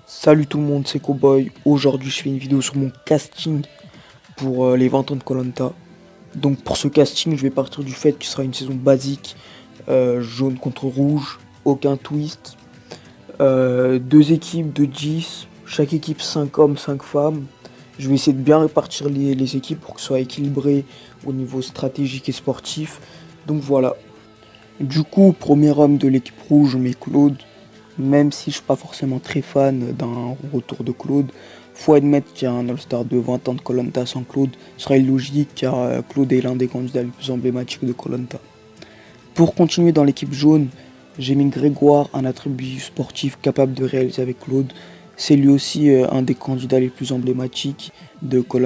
Salut tout le monde, c'est Cowboy. Aujourd'hui, je fais une vidéo sur mon casting pour les 20 ans de koh. Donc, pour ce casting, je vais partir du fait qu'il sera une saison basique, jaune contre rouge, aucun twist. Deux équipes de 10, chaque équipe 5 hommes, 5 femmes. Je vais essayer de bien répartir les équipes pour que ce soit équilibré au niveau stratégique et sportif. Donc voilà. Du coup, premier homme de l'équipe rouge, je mets Claude. Même si je suis pas forcément très fan d'un retour de Claude, faut admettre qu'il y a un All-Star de 20 ans de koh sans Claude. Ce sera illogique car Claude est l'un des candidats les plus emblématiques de koh. Pour continuer dans l'équipe jaune, j'ai mis Grégoire, un attribut sportif capable de réaliser avec Claude. C'est lui aussi un des candidats les plus emblématiques de koh.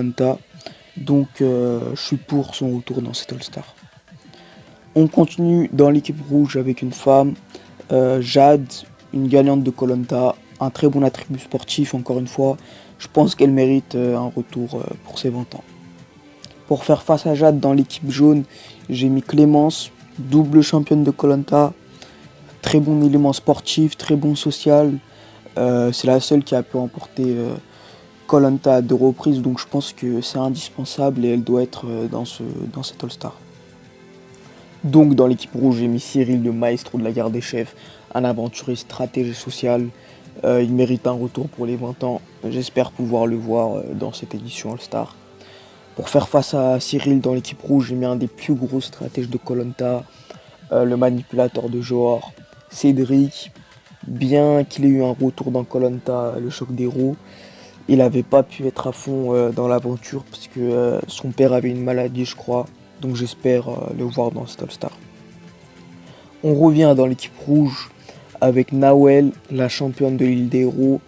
Donc je suis pour son retour dans cet All-Star. On continue dans l'équipe rouge avec une femme, Jade, une gagnante de koh, un très bon attribut sportif encore une fois. Je pense qu'elle mérite un retour pour ses 20 ans. Pour faire face à Jade dans l'équipe jaune, j'ai mis Clémence, double championne de koh, très bon élément sportif, très bon social. C'est la seule qui a pu remporter koh à 2 reprises, donc je pense que c'est indispensable et elle doit être dans cet All-Star. Donc dans l'équipe rouge, j'ai mis Cyril, le maestro de la guerre des chefs, un aventurier stratège et social. Il mérite un retour pour les 20 ans. J'espère pouvoir le voir dans cette édition All-Star. Pour faire face à Cyril dans l'équipe rouge, j'ai mis un des plus gros stratèges de koh, le manipulateur de Johor, Cédric. Bien qu'il ait eu un retour dans koh, le choc des héros, il n'avait pas pu être à fond dans l'aventure puisque son père avait une maladie, je crois. Donc j'espère le voir dans cet All-Star. On revient dans l'équipe rouge avec Nawel, la championne de l'île des héros.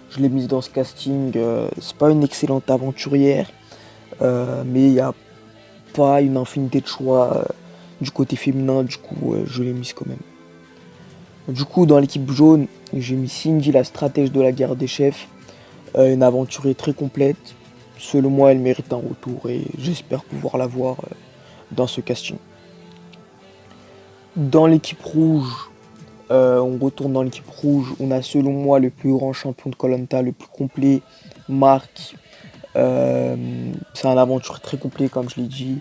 Je l'ai mise dans ce casting. C'est pas une excellente aventurière, mais il n'y a pas une infinité de choix du côté féminin. Du coup, je l'ai mise quand même. Du coup, dans l'équipe jaune, j'ai mis Cindy, la stratège de la guerre des chefs. Une aventurière très complète. Selon moi, elle mérite un retour et j'espère pouvoir la voir dans ce casting. Dans l'équipe rouge, on retourne dans l'équipe rouge. On a selon moi le plus grand champion de koh, le plus complet, Marc. C'est un aventurier très complet comme je l'ai dit.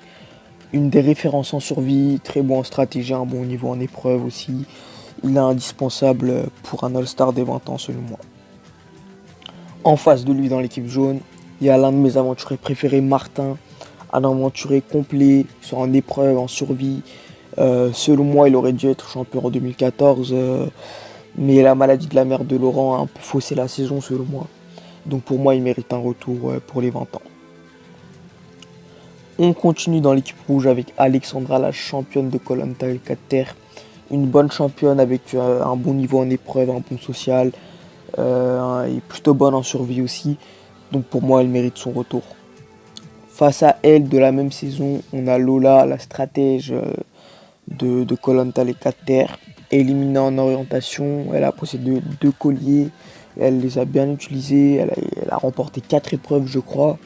Une des références en survie, très bon en stratégie, un bon niveau en épreuve aussi. Il est indispensable pour un All-Star des 20 ans selon moi. En face de lui dans l'équipe jaune, il y a l'un de mes aventuriers préférés, Martin. Un aventurier complet, soit en épreuve, en survie. Selon moi, il aurait dû être champion en 2014, mais la maladie de la mère de Laurent a un peu faussé la saison selon moi. Donc pour moi, il mérite un retour pour les 20 ans. On continue dans l'équipe rouge avec Alexandra, la championne de koh et 4 terres. Une bonne championne avec un bon niveau en épreuve, un bon social, et plutôt bonne en survie aussi. Donc pour moi, elle mérite son retour. Face à elle, de la même saison, on a Lola, la stratège de koh les 4 terres. Éliminée en orientation, elle a possédé 2 colliers, elle les a bien utilisés, elle a remporté 4 épreuves je crois.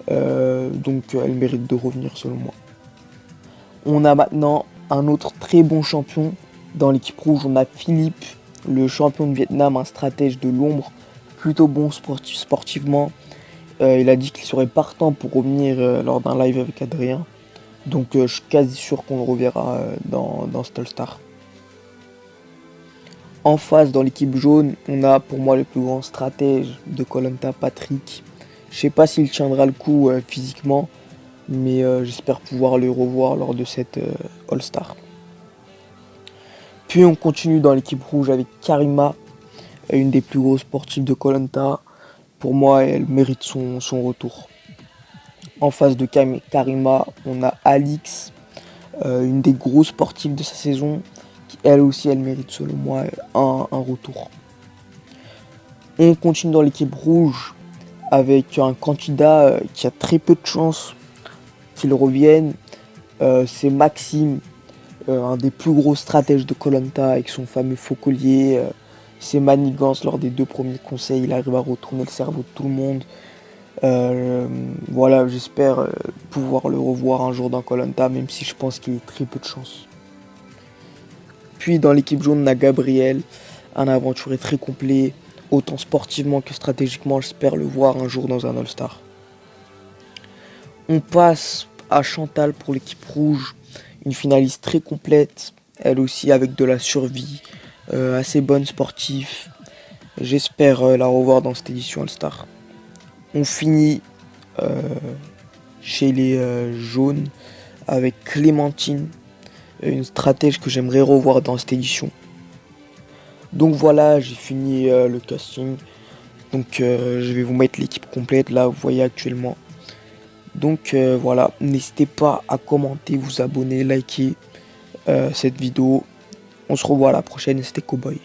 Donc elle mérite de revenir selon moi. On a maintenant un autre très bon champion. Dans l'équipe rouge, on a Philippe, le champion de Vietnam, un stratège de l'ombre, plutôt bon sportivement. Il a dit qu'il serait partant pour revenir lors d'un live avec Adrien. Donc je suis quasi sûr qu'on le reverra dans cet All-Star. En face, dans l'équipe jaune, on a pour moi le plus grand stratège de koh, Patrick. Je sais pas s'il tiendra le coup physiquement, mais j'espère pouvoir le revoir lors de cette All-Star. Puis on continue dans l'équipe rouge avec Karima, une des plus grosses sportives de koh. Pour moi, elle mérite son retour. En face de Karima, on a Alix, une des grosses sportives de sa saison, qui elle aussi, elle mérite selon moi un retour. On continue dans l'équipe rouge avec un candidat qui a très peu de chances qu'il revienne. C'est Maxime, un des plus gros stratèges de koh avec son fameux faux collier. Ses manigances lors des 2 premiers conseils, il arrive à retourner le cerveau de tout le monde. Voilà, j'espère pouvoir le revoir un jour dans koh, même si je pense qu'il a très peu de chance. Puis dans l'équipe jaune, on a Gabriel, un aventurier très complet, autant sportivement que stratégiquement. J'espère le voir un jour dans un All-Star. On passe à Chantal pour l'équipe rouge, une finaliste très complète, elle aussi avec de la survie, assez bonne sportive. J'espère la revoir dans cette édition All-Star. On finit chez les jaunes avec Clémentine, une stratège que j'aimerais revoir dans cette édition. Donc voilà, j'ai fini le casting. Donc je vais vous mettre l'équipe complète là, vous voyez actuellement. Donc voilà, n'hésitez pas à commenter, vous abonner, liker cette vidéo. On se revoit à la prochaine, c'était Cowboy.